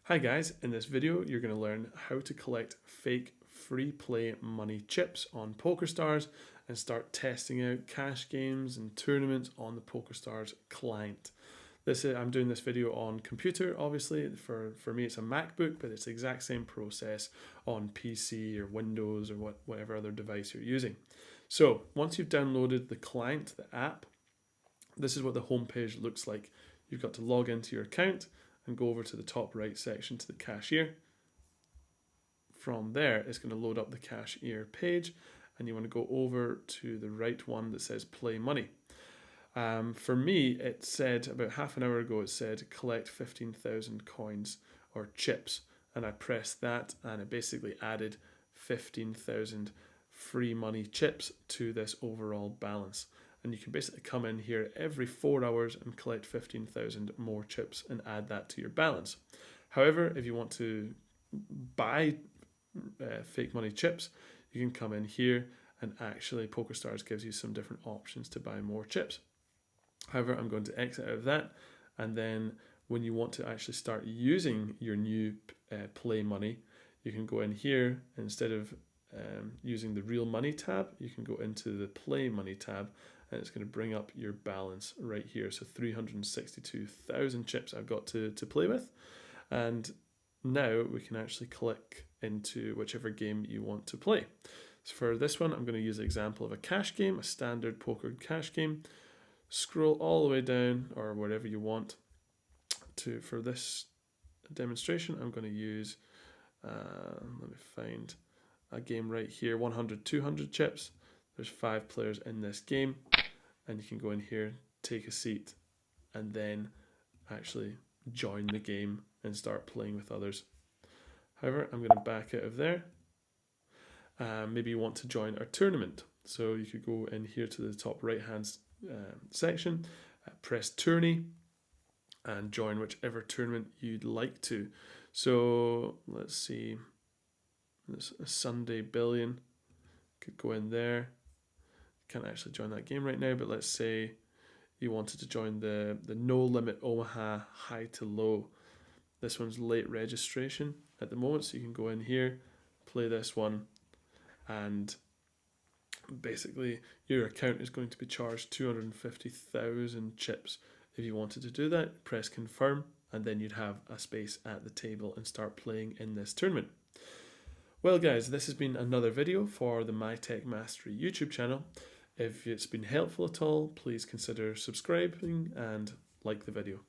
Hi guys, in this video you're going to learn how to collect fake free play money chips on Pokerstars and start testing out cash games and tournaments on the Pokerstars client. I'm doing this video on computer, obviously. For me it's a MacBook, but it's the exact same process on PC or Windows or whatever other device you're using. So once you've downloaded the client, the app, this is what the home page looks like. You've got to log into your account and go over to the top right section to the cashier. From there, it's going to load up the cashier page, and you want to go over to the right one that says play money. For me, it said about half an hour ago, it said collect 15,000 coins or chips, and I pressed that and it basically added 15,000 free money chips to this overall balance. And you can basically come in here every 4 hours and collect 15,000 more chips and add that to your balance. However, if you want to buy fake money chips, you can come in here and actually Pokerstars gives you some different options to buy more chips. However, I'm going to exit out of that, and then when you want to actually start using your new play money, you can go in here. Instead of using the real money tab, you can go into the play money tab, and it's going to bring up your balance right here. So 362,000 chips I've got to play with, and now we can actually click into whichever game you want to play. So for this one, I'm going to use an example of a cash game, a standard poker cash game. Scroll all the way down, or wherever you want to. For this demonstration, I'm going to use, let me find a game right here, 100, 200 chips. There's 5 players in this game, and you can go in here, take a seat, and then actually join the game and start playing with others. However, I'm going to back out of there. Maybe you want to join our tournament. So you could go in here to the top right hand section, press tourney, and join whichever tournament you'd like to. So let's see, there's a Sunday Billion. Could go in there. Can't actually join that game right now, but let's say you wanted to join the No Limit Omaha High to Low. This one's late registration at the moment, so you can go in here, play this one, and basically your account is going to be charged 250,000 chips. If you wanted to do that, press confirm, and then you'd have a space at the table and start playing in this tournament. Well guys, this has been another video for the My Tech Mastery YouTube channel. If it's been helpful at all, please consider subscribing and like the video.